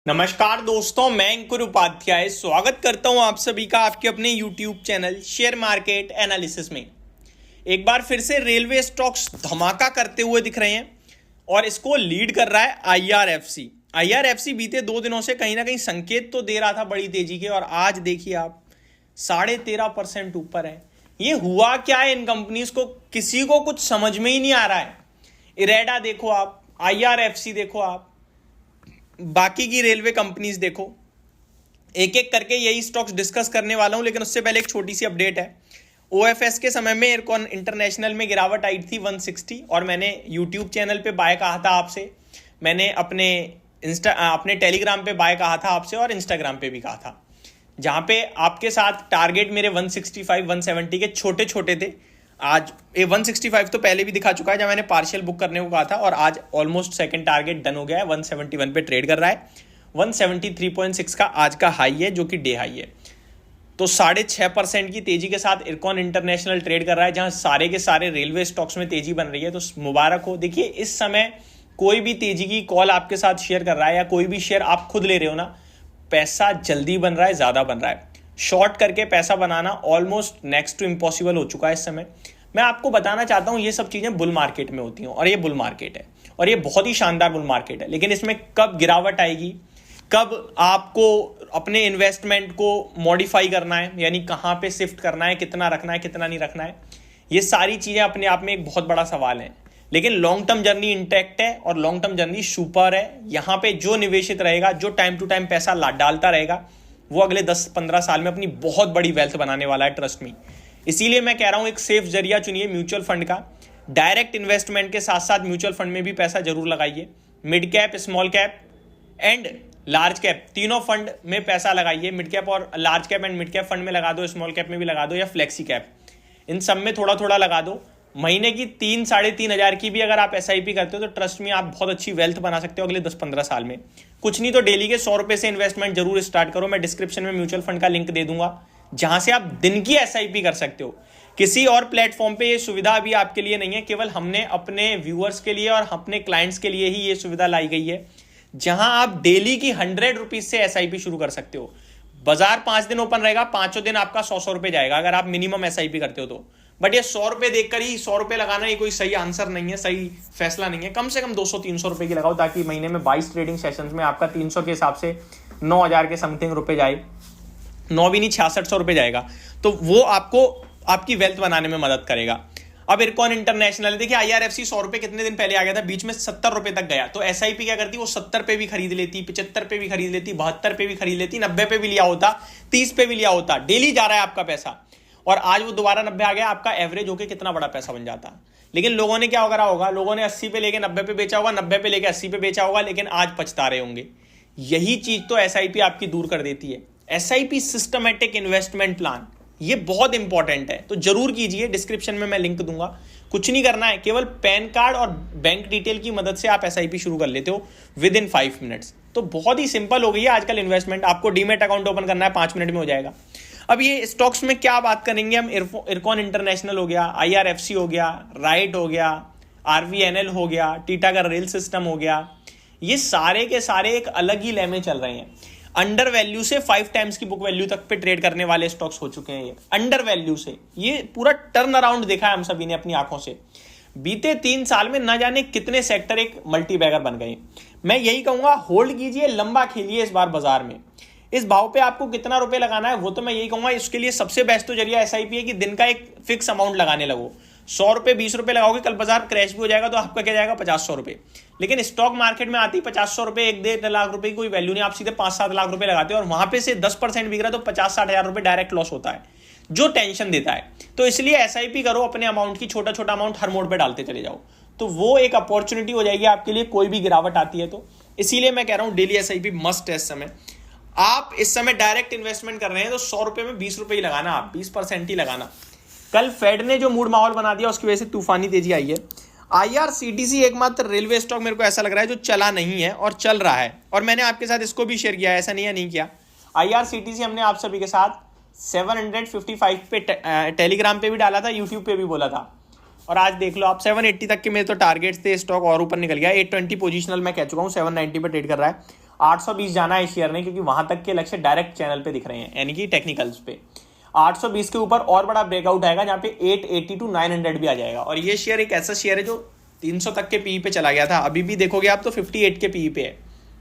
नमस्कार दोस्तों, मैं अंकुर उपाध्याय स्वागत करता हूं आप सभी का आपके अपने YouTube channel share market analysis में। एक बार फिर से रेलवे स्टॉक्स धमाका करते हुए दिख रहे हैं और इसको लीड कर रहा है IRFC बीते 2 दिनों से कहीं ना कहीं संकेत तो दे रहा था बड़ी तेजी के, और आज देखिए आप 13.5% ऊपर है। ये हुआ क्या है इन कंपनीज को, किसी को कुछ समझ में ही नहीं आ रहा है। इरेडा देखो आप, IRFC देखो आप, बाकी की रेलवे कंपनीज देखो, एक एक करके यही स्टॉक्स डिस्कस करने वाला हूं। लेकिन उससे पहले एक छोटी सी अपडेट है। OFS के समय में इरकॉन इंटरनेशनल में गिरावट आई थी 160, और मैंने यूट्यूब चैनल पे बाय कहा था आपसे, मैंने अपने टेलीग्राम पे बाय कहा था आपसे, और इंस्टाग्राम पे भी कहा था, जहां पे आपके साथ टारगेट मेरे 165 170 के छोटे छोटे थे। आज ये 165 तो पहले भी दिखा चुका है जब मैंने पार्शियल बुक करने को कहा था, और आज ऑलमोस्ट सेकंड टारगेट डन हो गया है। 171 पे ट्रेड कर रहा है। 173.6 का आज का हाई है, जो कि डे हाई है। तो 6.5% की तेजी के साथ इरकॉन इंटरनेशनल ट्रेड कर रहा है, जहां सारे के सारे रेलवे स्टॉक्स में तेजी बन रही है। तो मुबारक हो। देखिए, इस समय कोई भी तेजी की कॉल आपके साथ शेयर कर रहा है या कोई भी शेयर आप खुद ले रहे हो ना, पैसा जल्दी बन रहा है, ज्यादा बन रहा है। शॉर्ट करके पैसा बनाना ऑलमोस्ट नेक्स्ट टू इम्पॉसिबल हो चुका है इस समय। मैं आपको बताना चाहता हूं, ये सब चीजें बुल मार्केट में होती हैं, और ये बुल मार्केट है, और ये बहुत ही शानदार बुल मार्केट है। लेकिन इसमें कब गिरावट आएगी, कब आपको अपने इन्वेस्टमेंट को मॉडिफाई करना है, यानी कहां पे शिफ्ट करना है, कितना रखना है, कितना नहीं रखना है, ये सारी चीजें अपने आप में एक बहुत बड़ा सवाल है। लेकिन लॉन्ग टर्म जर्नी इंटैक्ट है, और लॉन्ग टर्म जर्नी सुपर है। यहां पे जो निवेशित रहेगा, जो टाइम टू टाइम पैसा डालता रहेगा, वो अगले 10-15 साल में अपनी बहुत बड़ी वेल्थ बनाने वाला है, ट्रस्ट मी। इसीलिए मैं कह रहा हूं, एक सेफ जरिया चुनिए म्यूचुअल फंड का। डायरेक्ट इन्वेस्टमेंट के साथ साथ म्यूचुअल फंड में भी पैसा जरूर लगाइए। Mid cap, small cap and large cap, तीनों फंड में पैसा लगाइए। मिड कैप और large cap and mid cap fund में लगा दो, स्मॉल कैप में भी लगा दो, या फ्लेक्सी कैप, इन सब में थोड़ा थोड़ा लगा दो। महीने की 3-3.5 हज़ार की भी अगर आप SIP करते हो तो ट्रस्ट में आप बहुत अच्छी वेल्थ बना सकते हो अगले 10-15 साल में। कुछ नहीं तो डेली के 100 रुपए से इन्वेस्टमेंट जरूर स्टार्ट करो। मैं डिस्क्रिप्शन में म्यूचुअल फंड का लिंक दे दूंगा, जहां से आप दिन की SIP कर सकते हो। किसी और प्लेटफॉर्म पे ये सुविधा अभी आपके लिए नहीं है, केवल हमने अपने व्यूअर्स के लिए और अपने क्लाइंट्स के लिए ही ये सुविधा लाई गई है, जहां आप डेली की 100 रुपीज से SIP शुरू कर सकते हो। बाजार 5 दिन ओपन रहेगा, 5 दिन आपका 100 रुपए जाएगा अगर आप मिनिमम SIP करते हो तो। बट ये 100 रुपए देखकर ही 100 रुपए लगाना ये कोई सही आंसर नहीं है, सही फैसला नहीं है। कम से कम 200-300 रुपए की लगाओ, ताकि महीने में 22 ट्रेडिंग सेशंस में आपका 300 के हिसाब से 9,000 के समथिंग रुपए जाए, 9 भी नहीं 6600 रुपए जाएगा। तो वो आपको आपकी वेल्थ बनाने में मदद करेगा। अब इरकॉन इंटरनेशनल, देखिए IRFC 100 रुपए कितने दिन पहले आ गया था, बीच में 70 रुपए तक गया। तो SIP क्या करती, वो 70 पे भी खरीद लेती, 75 पे भी खरीद लेती, 72 पे भी खरीद लेती, 90 पे भी लिया होता, 30 पे भी लिया होता। डेली जा रहा है आपका पैसा, और आज वो दोबारा 90 आ गया, आपका एवरेज होकर कितना बड़ा पैसा बन जाता। लेकिन लोगों ने क्या करा होगा, लोगों ने 80 पे लेके 90 पे बेचा होगा, 90 पे लेके 80 पे बेचा होगा, लेकिन आज पछता रहे होंगे। यही चीज तो SIP आपकी दूर कर देती है। SIP सिस्टमैटिक इन्वेस्टमेंट प्लान, ये बहुत इंपॉर्टेंट है, तो जरूर कीजिए। डिस्क्रिप्शन में मैं लिंक दूंगा। कुछ नहीं करना है, केवल पैन कार्ड और बैंक डिटेल की मदद से आप SIP शुरू कर लेते हो विद इन 5 मिनट्स। तो बहुत ही सिंपल हो गई है आजकल इन्वेस्टमेंट। आपको डीमेट अकाउंट ओपन करना है, 5 मिनट में हो जाएगा। अब ये स्टॉक्स में क्या बात करेंगे हम, इरकॉन इंटरनेशनल हो गया, IRFC हो गया, राइट हो गया, RVNL हो गया, टीटागढ़ रेल सिस्टम हो गया, ये सारे के सारे एक अलग ही लेमे चल रहे हैं। अंडर वैल्यू से 5 टाइम्स की बुक वैल्यू तक पे ट्रेड करने वाले स्टॉक्स हो चुके हैं। ये अंडर वैल्यू से ये पूरा टर्न अराउंड देखा है हम सभी ने अपनी आंखों से। बीते 3 साल में न जाने कितने सेक्टर एक मल्टीबैगर बन गए। मैं यही कहूंगा, होल्ड कीजिए, लंबा खेलिए इस बार बाजार में। इस भाव पे आपको कितना रुपए लगाना है वो तो मैं यही कहूंगा, इसके लिए सबसे बेस्ट तो जरिया SIP है कि दिन का एक फिक्स अमाउंट लगाने लगो। 100 रुपए 20 रुपए लगाओगे, कल बाजार क्रैश भी हो जाएगा तो आपका क्या जाएगा, 50-100 रुपए। लेकिन स्टॉक मार्केट में आती 50-100 रुपए, 1-1.5 लाख रुपए की कोई वैल्यू नहीं। आप सीधे 5-7 लाख रुपए लगाते हो, और वहां पे से 10% बिक रहा है तो 50-60 हजार रुपए डायरेक्ट लॉस होता है, जो टेंशन देता है। तो इसलिए SIP करो अपने अमाउंट की, छोटा छोटा अमाउंट हर मोड पे डालते चले जाओ, तो वो एक अपॉर्चुनिटी हो जाएगी आपके लिए, कोई भी गिरावट आती है तो। इसीलिए मैं कह रहा हूं डेली SIP मस्ट है इस समय। आप इस समय डायरेक्ट इन्वेस्टमेंट कर रहे हैं तो 100 रुपए में 20 रुपए ही लगाना, आप 20% ही लगाना। कल फेड ने जो मूड माहौल बना दिया, उसकी वजह से तूफानी तेजी आई है। IRCTC एकमात्र रेलवे स्टॉक मेरे को ऐसा लग रहा है जो चला नहीं है और चल रहा है, और मैंने आपके साथ इसको भी शेयर किया है, ऐसा नहीं है नहीं किया। IRCTC हमने आप सभी के साथ 755 पे टेलीग्राम पे भी डाला था, यूट्यूब पे भी बोला था, और आज देख लो आप 780 तक के मेरे तो टारगेट्स थे। स्टॉक और ऊपर निकल गया, 820 पोजीशनल मैं कह चुका हूँ, 790 पे ट्रेड कर रहा है। 820 जाना है शेयर ने, क्योंकि वहां तक के लक्ष्य डायरेक्ट चैनल पे दिख रहे हैं, यानी कि टेक्निकल्स पे। 820 के ऊपर और बड़ा ब्रेकआउट आएगा जहां पे 880 टू 900 भी आ जाएगा। और ये शेयर एक ऐसा शेयर है जो 300 तक के पीई पे चला गया था, अभी भी देखोगे आप तो 58 के पीई पे है।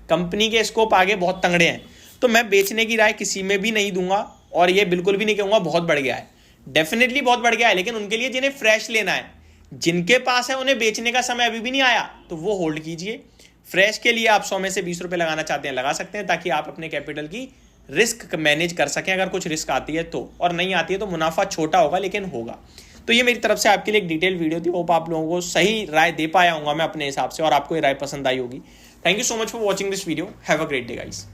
कंपनी के स्कोप आगे बहुत तंगड़े हैं, तो मैं बेचने की राय किसी में भी नहीं दूंगा, और ये बिल्कुल भी नहीं कहूंगा बहुत बढ़ गया है। डेफिनेटली बहुत बढ़ गया है, लेकिन उनके लिए जिन्हें फ्रेश लेना है, जिनके पास है, उन्हें बेचने का समय अभी भी नहीं आया, तो वो होल्ड कीजिए। फ्रेश के लिए आप 100 में से 20 रुपए लगाना चाहते हैं लगा सकते हैं, ताकि आप अपने कैपिटल की रिस्क मैनेज कर सकें अगर कुछ रिस्क आती है तो, और नहीं आती है तो मुनाफा छोटा होगा लेकिन होगा। तो ये मेरी तरफ से आपके लिए एक डिटेल वीडियो थी, होप आप लोगों को सही राय दे पाया हूंगा मैं अपने हिसाब से, और आपको ये राय पसंद आई होगी। Thank you so much for watching this video. Have a great day guys.